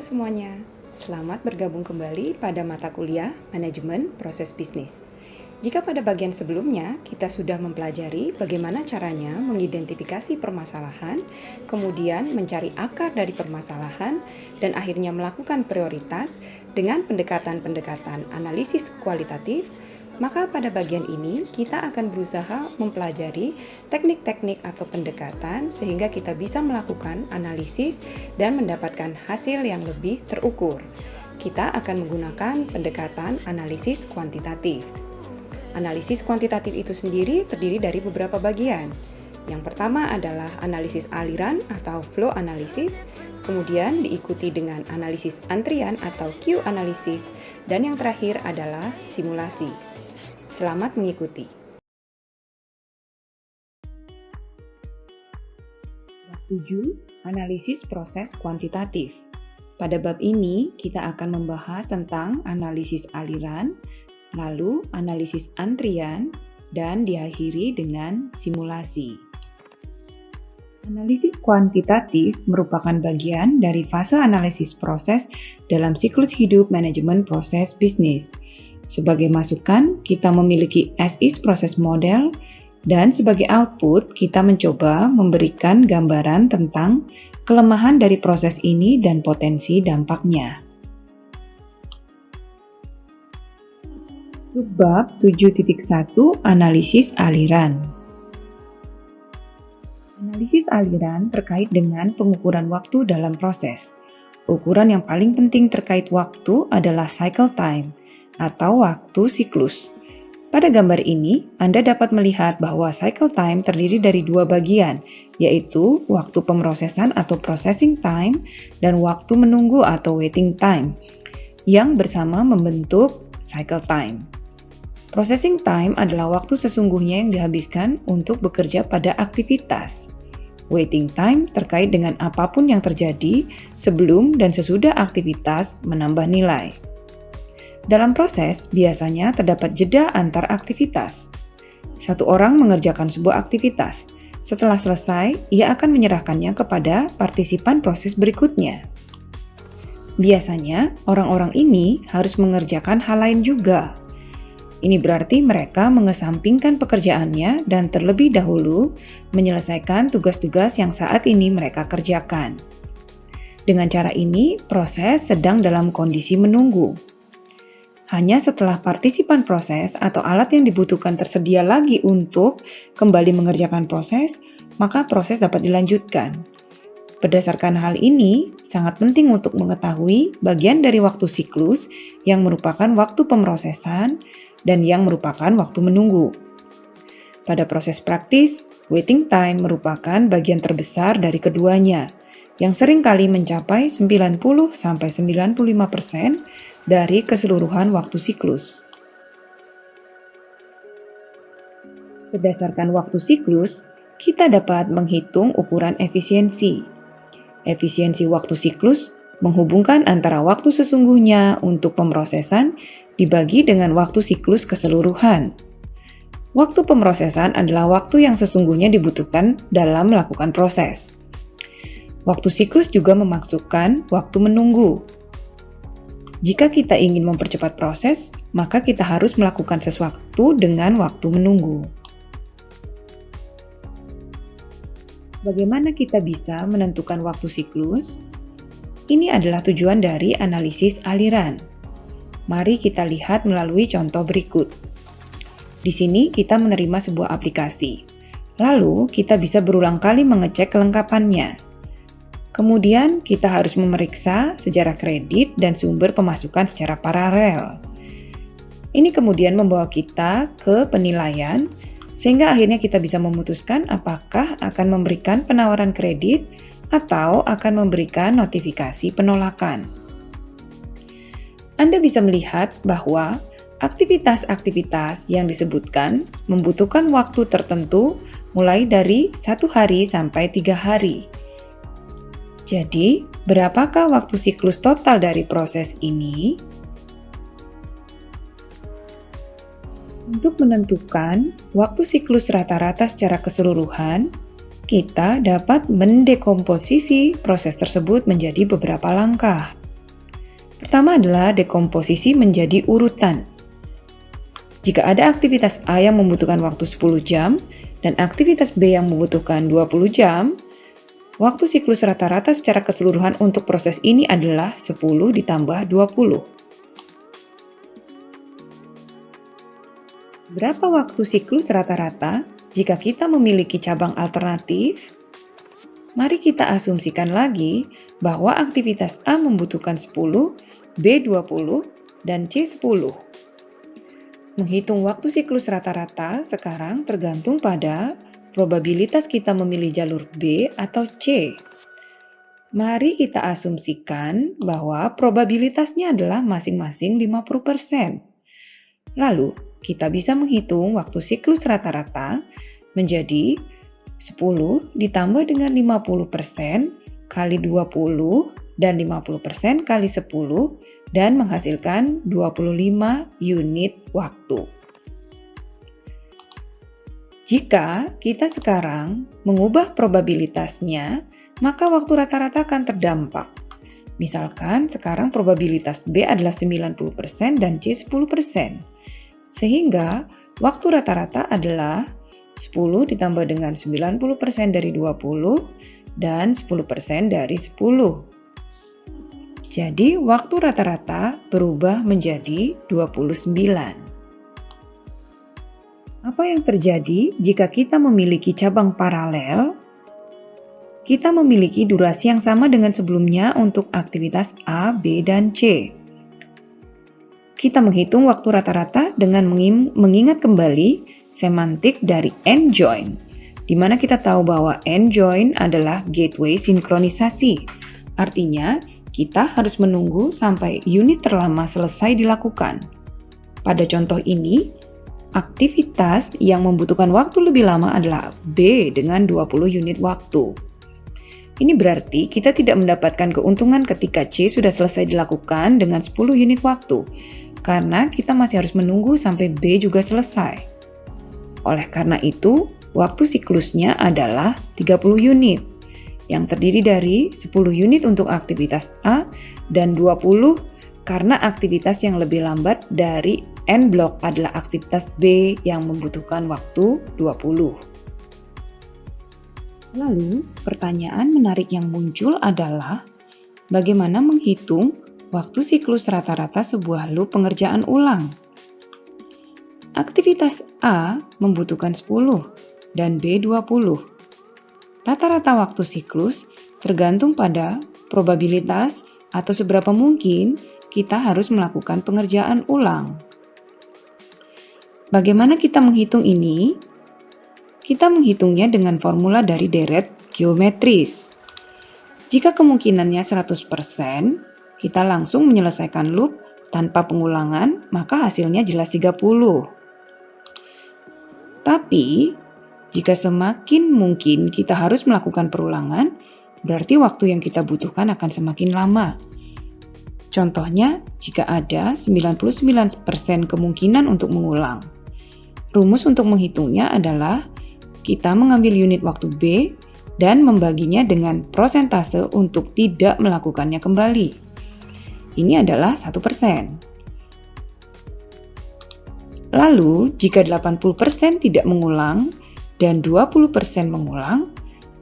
Halo semuanya, selamat bergabung kembali pada mata kuliah Manajemen Proses Bisnis. Jika pada bagian sebelumnya kita sudah mempelajari bagaimana caranya mengidentifikasi permasalahan, kemudian mencari akar dari permasalahan, dan akhirnya melakukan prioritas dengan pendekatan-pendekatan analisis kualitatif, maka pada bagian ini kita akan berusaha mempelajari teknik-teknik atau pendekatan sehingga kita bisa melakukan analisis dan mendapatkan hasil yang lebih terukur. Kita akan menggunakan pendekatan analisis kuantitatif. Analisis kuantitatif itu sendiri terdiri dari beberapa bagian. Yang pertama adalah analisis aliran atau flow analysis, kemudian diikuti dengan analisis antrian atau queue analysis, dan yang terakhir adalah simulasi. Selamat mengikuti. Bab 7, analisis proses kuantitatif. Pada bab ini, kita akan membahas tentang analisis aliran, lalu analisis antrian, dan diakhiri dengan simulasi. Analisis kuantitatif merupakan bagian dari fase analisis proses dalam siklus hidup manajemen proses bisnis. Sebagai masukan, kita memiliki as-is proses model, dan sebagai output, kita mencoba memberikan gambaran tentang kelemahan dari proses ini dan potensi dampaknya. Subbab 7.1 Analisis aliran. Analisis aliran terkait dengan pengukuran waktu dalam proses. Ukuran yang paling penting terkait waktu adalah cycle time, atau waktu siklus. Pada gambar ini, Anda dapat melihat bahwa cycle time terdiri dari dua bagian, yaitu waktu pemrosesan atau processing time dan waktu menunggu atau waiting time, yang bersama membentuk cycle time. Processing time adalah waktu sesungguhnya yang dihabiskan untuk bekerja pada aktivitas. Waiting time terkait dengan apapun yang terjadi sebelum dan sesudah aktivitas menambah nilai. Dalam proses, biasanya terdapat jeda antar aktivitas. Satu orang mengerjakan sebuah aktivitas. Setelah selesai, ia akan menyerahkannya kepada partisipan proses berikutnya. Biasanya, orang-orang ini harus mengerjakan hal lain juga. Ini berarti mereka mengesampingkan pekerjaannya dan terlebih dahulu menyelesaikan tugas-tugas yang saat ini mereka kerjakan. Dengan cara ini, proses sedang dalam kondisi menunggu. Hanya setelah partisipan proses atau alat yang dibutuhkan tersedia lagi untuk kembali mengerjakan proses, maka proses dapat dilanjutkan. Berdasarkan hal ini, sangat penting untuk mengetahui bagian dari waktu siklus yang merupakan waktu pemrosesan dan yang merupakan waktu menunggu. Pada proses praktis, waiting time merupakan bagian terbesar dari keduanya, yang seringkali mencapai 90-95% dari keseluruhan waktu siklus. Berdasarkan waktu siklus, kita dapat menghitung ukuran efisiensi. Efisiensi waktu siklus menghubungkan antara waktu sesungguhnya untuk pemrosesan dibagi dengan waktu siklus keseluruhan. Waktu pemrosesan adalah waktu yang sesungguhnya dibutuhkan dalam melakukan proses. Waktu siklus juga memasukkan waktu menunggu. Jika kita ingin mempercepat proses, maka kita harus melakukan sesuatu dengan waktu menunggu. Bagaimana kita bisa menentukan waktu siklus? Ini adalah tujuan dari analisis aliran. Mari kita lihat melalui contoh berikut. Di sini kita menerima sebuah aplikasi. Lalu kita bisa berulang kali mengecek kelengkapannya. Kemudian kita harus memeriksa sejarah kredit dan sumber pemasukan secara paralel. Ini kemudian membawa kita ke penilaian, sehingga akhirnya kita bisa memutuskan apakah akan memberikan penawaran kredit atau akan memberikan notifikasi penolakan. Anda bisa melihat bahwa aktivitas-aktivitas yang disebutkan membutuhkan waktu tertentu mulai dari 1 hari sampai 3 hari. Jadi, berapakah waktu siklus total dari proses ini? Untuk menentukan waktu siklus rata-rata secara keseluruhan, kita dapat mendekomposisi proses tersebut menjadi beberapa langkah. Pertama adalah dekomposisi menjadi urutan. Jika ada aktivitas A yang membutuhkan waktu 10 jam dan aktivitas B yang membutuhkan 20 jam, waktu siklus rata-rata secara keseluruhan untuk proses ini adalah 10 ditambah 20. Berapa waktu siklus rata-rata jika kita memiliki cabang alternatif? Mari kita asumsikan lagi bahwa aktivitas A membutuhkan 10, B 20, dan C 10. Menghitung waktu siklus rata-rata sekarang tergantung pada probabilitas kita memilih jalur B atau C. Mari kita asumsikan bahwa probabilitasnya adalah masing-masing 50%. Lalu, kita bisa menghitung waktu siklus rata-rata menjadi 10 ditambah dengan 50% kali 20 dan 50% kali 10 dan menghasilkan 25 unit waktu. Jika kita sekarang mengubah probabilitasnya, maka waktu rata-rata akan terdampak. Misalkan sekarang probabilitas B adalah 90% dan C 10%. Sehingga waktu rata-rata adalah 10 ditambah dengan 90% dari 20 dan 10% dari 10. Jadi, waktu rata-rata berubah menjadi 29. Apa yang terjadi jika kita memiliki cabang paralel? Kita memiliki durasi yang sama dengan sebelumnya untuk aktivitas A, B, dan C. Kita menghitung waktu rata-rata dengan mengingat kembali semantik dari end join, di mana kita tahu bahwa end join adalah gateway sinkronisasi. Artinya, kita harus menunggu sampai unit terlama selesai dilakukan. Pada contoh ini, aktivitas yang membutuhkan waktu lebih lama adalah B dengan 20 unit waktu. Ini berarti kita tidak mendapatkan keuntungan ketika C sudah selesai dilakukan dengan 10 unit waktu, karena kita masih harus menunggu sampai B juga selesai. Oleh karena itu, waktu siklusnya adalah 30 unit, yang terdiri dari 10 unit untuk aktivitas A dan 20 karena aktivitas yang lebih lambat dari N block adalah aktivitas B yang membutuhkan waktu 20. Lalu, pertanyaan menarik yang muncul adalah bagaimana menghitung waktu siklus rata-rata sebuah loop pengerjaan ulang. Aktivitas A membutuhkan 10 dan B 20. Rata-rata waktu siklus tergantung pada probabilitas atau seberapa mungkin kita harus melakukan pengerjaan ulang. Bagaimana kita menghitung ini? Kita menghitungnya dengan formula dari deret geometris. Jika kemungkinannya 100%, kita langsung menyelesaikan loop tanpa pengulangan, maka hasilnya jelas 30. Tapi, jika semakin mungkin kita harus melakukan perulangan, berarti waktu yang kita butuhkan akan semakin lama. Contohnya, jika ada 99% kemungkinan untuk mengulang. Rumus untuk menghitungnya adalah kita mengambil unit waktu B dan membaginya dengan prosentase untuk tidak melakukannya kembali. Ini adalah 1%. Lalu, jika 80% tidak mengulang dan 20% mengulang,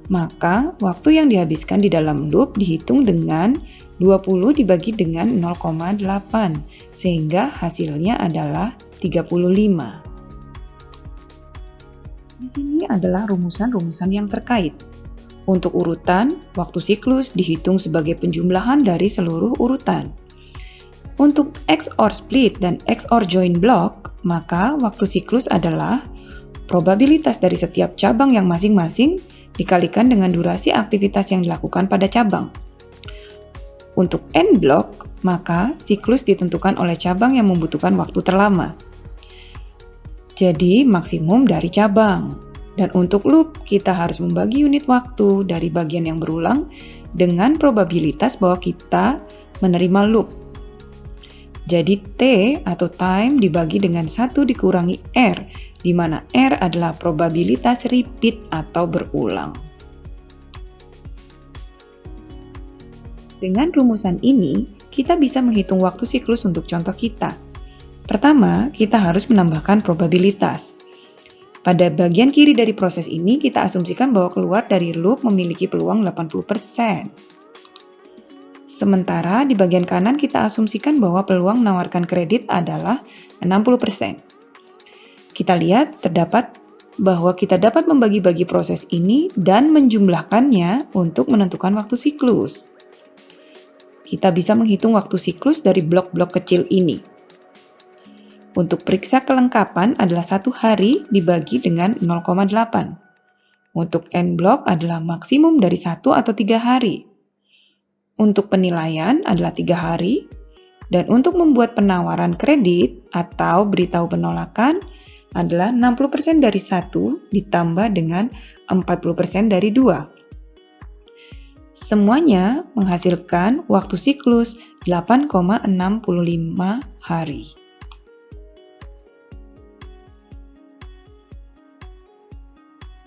maka waktu yang dihabiskan di dalam loop dihitung dengan 20 dibagi dengan 0,8, sehingga hasilnya adalah 35. Di sini adalah rumusan-rumusan yang terkait. Untuk urutan, waktu siklus dihitung sebagai penjumlahan dari seluruh urutan. Untuk XOR split dan XOR join block, maka waktu siklus adalah probabilitas dari setiap cabang yang masing-masing dikalikan dengan durasi aktivitas yang dilakukan pada cabang. Untuk N block, maka siklus ditentukan oleh cabang yang membutuhkan waktu terlama. Jadi maksimum dari cabang. Dan untuk loop, kita harus membagi unit waktu dari bagian yang berulang dengan probabilitas bahwa kita menerima loop. Jadi T atau time dibagi dengan 1 dikurangi R, di mana R adalah probabilitas repeat atau berulang. Dengan rumusan ini, kita bisa menghitung waktu siklus untuk contoh kita. Pertama, kita harus menambahkan probabilitas. Pada bagian kiri dari proses ini, kita asumsikan bahwa keluar dari loop memiliki peluang 80%. Sementara di bagian kanan kita asumsikan bahwa peluang menawarkan kredit adalah 60%. Kita lihat terdapat bahwa kita dapat membagi-bagi proses ini dan menjumlahkannya untuk menentukan waktu siklus. Kita bisa menghitung waktu siklus dari blok-blok kecil ini. Untuk periksa kelengkapan adalah 1 hari dibagi dengan 0,8. Untuk N blok adalah maksimum dari 1 atau 3 hari. Untuk penilaian adalah 3 hari. Dan untuk membuat penawaran kredit atau beritahu penolakan adalah 60% dari 1 ditambah dengan 40% dari 2. Semuanya menghasilkan waktu siklus 8,65 hari.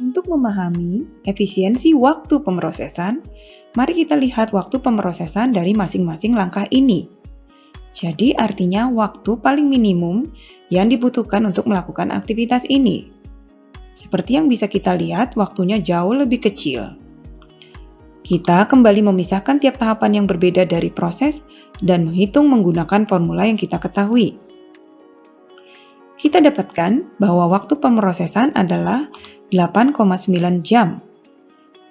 Untuk memahami efisiensi waktu pemrosesan, mari kita lihat waktu pemrosesan dari masing-masing langkah ini. Jadi artinya waktu paling minimum yang dibutuhkan untuk melakukan aktivitas ini. Seperti yang bisa kita lihat, waktunya jauh lebih kecil. Kita kembali memisahkan tiap tahapan yang berbeda dari proses dan menghitung menggunakan formula yang kita ketahui. Kita dapatkan bahwa waktu pemrosesan adalah 8,9 jam.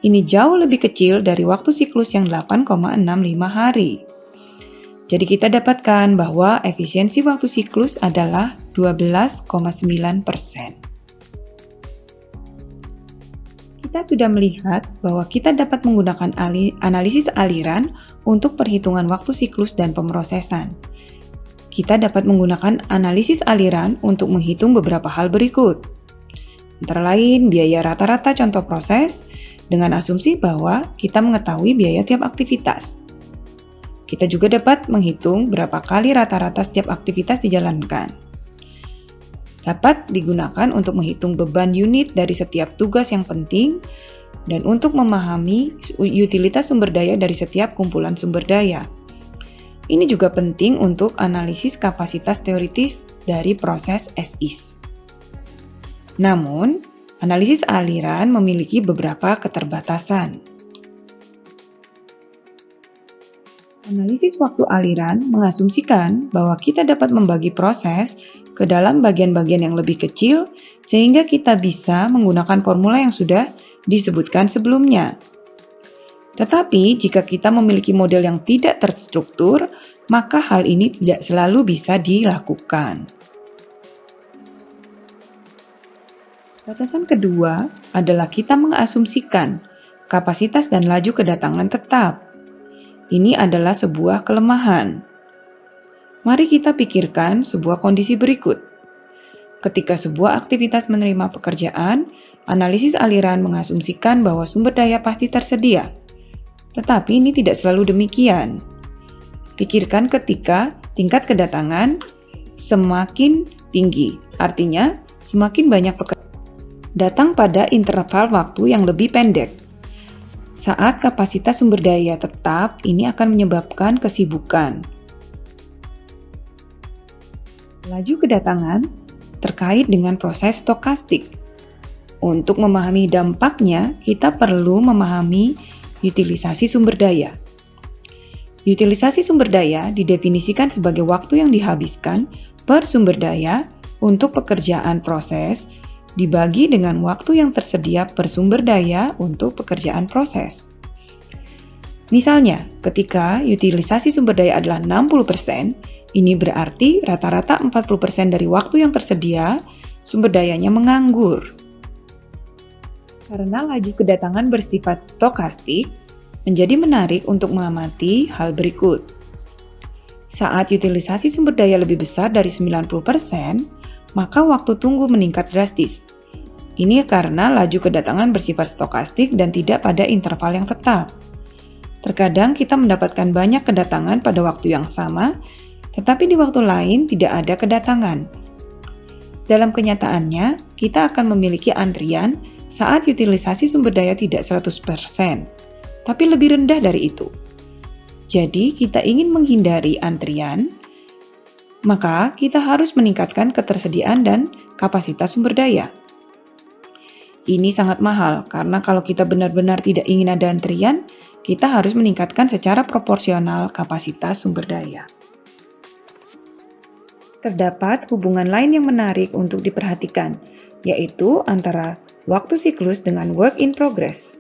Ini jauh lebih kecil dari waktu siklus yang 8,65 hari. Jadi kita dapatkan bahwa efisiensi waktu siklus adalah 12,9%. Kita sudah melihat bahwa kita dapat menggunakan analisis aliran untuk perhitungan waktu siklus dan pemrosesan. Kita dapat menggunakan analisis aliran untuk menghitung beberapa hal berikut. Antara lain, biaya rata-rata contoh proses dengan asumsi bahwa kita mengetahui biaya tiap aktivitas. Kita juga dapat menghitung berapa kali rata-rata setiap aktivitas dijalankan. Dapat digunakan untuk menghitung beban unit dari setiap tugas yang penting dan untuk memahami utilitas sumber daya dari setiap kumpulan sumber daya. Ini juga penting untuk analisis kapasitas teoritis dari proses SIS. Namun, analisis aliran memiliki beberapa keterbatasan. Analisis waktu aliran mengasumsikan bahwa kita dapat membagi proses ke dalam bagian-bagian yang lebih kecil sehingga kita bisa menggunakan formula yang sudah disebutkan sebelumnya. Tetapi jika kita memiliki model yang tidak terstruktur, maka hal ini tidak selalu bisa dilakukan. Batasan kedua adalah kita mengasumsikan kapasitas dan laju kedatangan tetap. Ini adalah sebuah kelemahan. Mari kita pikirkan sebuah kondisi berikut. Ketika sebuah aktivitas menerima pekerjaan, analisis aliran mengasumsikan bahwa sumber daya pasti tersedia. Tetapi ini tidak selalu demikian. Pikirkan ketika tingkat kedatangan semakin tinggi, artinya semakin banyak pekerjaan datang pada interval waktu yang lebih pendek. Saat kapasitas sumber daya tetap, ini akan menyebabkan kesibukan. Laju kedatangan terkait dengan proses stokastik. Untuk memahami dampaknya, kita perlu memahami utilisasi sumber daya. Utilisasi sumber daya didefinisikan sebagai waktu yang dihabiskan per sumber daya untuk pekerjaan proses dibagi dengan waktu yang tersedia per sumber daya untuk pekerjaan proses. Misalnya, ketika utilisasi sumber daya adalah 60%, ini berarti rata-rata 40% dari waktu yang tersedia, sumber dayanya menganggur. Karena laju kedatangan bersifat stokastik, menjadi menarik untuk mengamati hal berikut. Saat utilisasi sumber daya lebih besar dari 90%, maka waktu tunggu meningkat drastis. Ini karena laju kedatangan bersifat stokastik dan tidak pada interval yang tetap. Terkadang kita mendapatkan banyak kedatangan pada waktu yang sama, tetapi di waktu lain tidak ada kedatangan. Dalam kenyataannya, kita akan memiliki antrian saat utilisasi sumber daya tidak 100%, tapi lebih rendah dari itu. Jadi, kita ingin menghindari antrian, maka kita harus meningkatkan ketersediaan dan kapasitas sumber daya. Ini sangat mahal karena kalau kita benar-benar tidak ingin ada antrian, kita harus meningkatkan secara proporsional kapasitas sumber daya. Terdapat hubungan lain yang menarik untuk diperhatikan, yaitu antara waktu siklus dengan work in progress.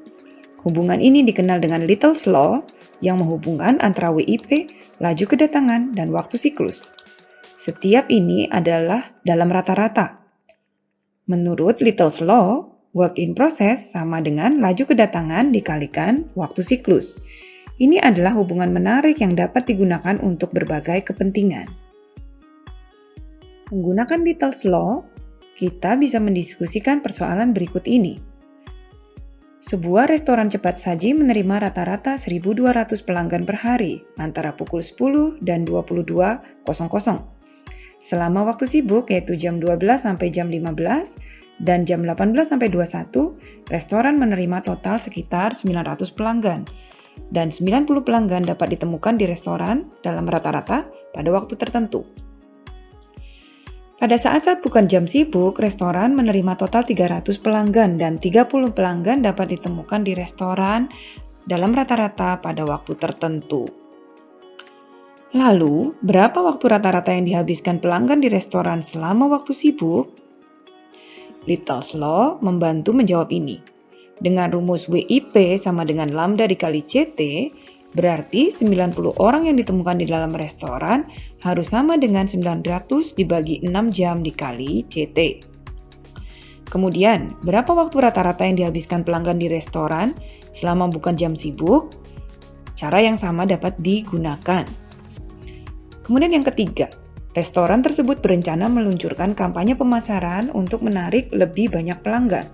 Hubungan ini dikenal dengan Little's Law yang menghubungkan antara WIP, laju kedatangan, dan waktu siklus. Setiap ini adalah dalam rata-rata. Menurut Little's Law, work in process sama dengan laju kedatangan dikalikan waktu siklus. Ini adalah hubungan menarik yang dapat digunakan untuk berbagai kepentingan. Menggunakan Little's Law, kita bisa mendiskusikan persoalan berikut ini. Sebuah restoran cepat saji menerima rata-rata 1.200 pelanggan per hari antara pukul 10 dan 22.00. Selama waktu sibuk yaitu jam 12 sampai jam 15 dan jam 18 sampai 21, restoran menerima total sekitar 900 pelanggan. Dan 90 pelanggan dapat ditemukan di restoran dalam rata-rata pada waktu tertentu. Pada saat-saat bukan jam sibuk, restoran menerima total 300 pelanggan dan 30 pelanggan dapat ditemukan di restoran dalam rata-rata pada waktu tertentu. Lalu, berapa waktu rata-rata yang dihabiskan pelanggan di restoran selama waktu sibuk? Little's Law membantu menjawab ini. Dengan rumus WIP sama dengan lambda dikali CT, berarti 90 orang yang ditemukan di dalam restoran harus sama dengan 900 dibagi 6 jam dikali CT. Kemudian, berapa waktu rata-rata yang dihabiskan pelanggan di restoran selama bukan jam sibuk? Cara yang sama dapat digunakan. Kemudian yang ketiga, restoran tersebut berencana meluncurkan kampanye pemasaran untuk menarik lebih banyak pelanggan.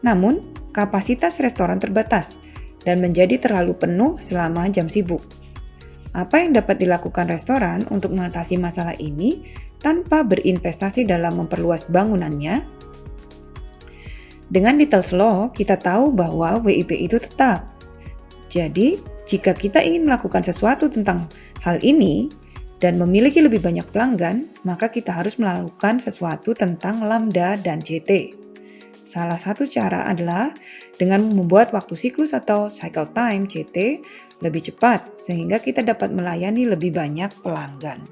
Namun, kapasitas restoran terbatas dan menjadi terlalu penuh selama jam sibuk. Apa yang dapat dilakukan restoran untuk mengatasi masalah ini tanpa berinvestasi dalam memperluas bangunannya? Dengan Little's Law, kita tahu bahwa WIP itu tetap. Jadi, jika kita ingin melakukan sesuatu tentang hal ini dan memiliki lebih banyak pelanggan, maka kita harus melakukan sesuatu tentang lambda dan CT. Salah satu cara adalah dengan membuat waktu siklus atau cycle time CT lebih cepat sehingga kita dapat melayani lebih banyak pelanggan.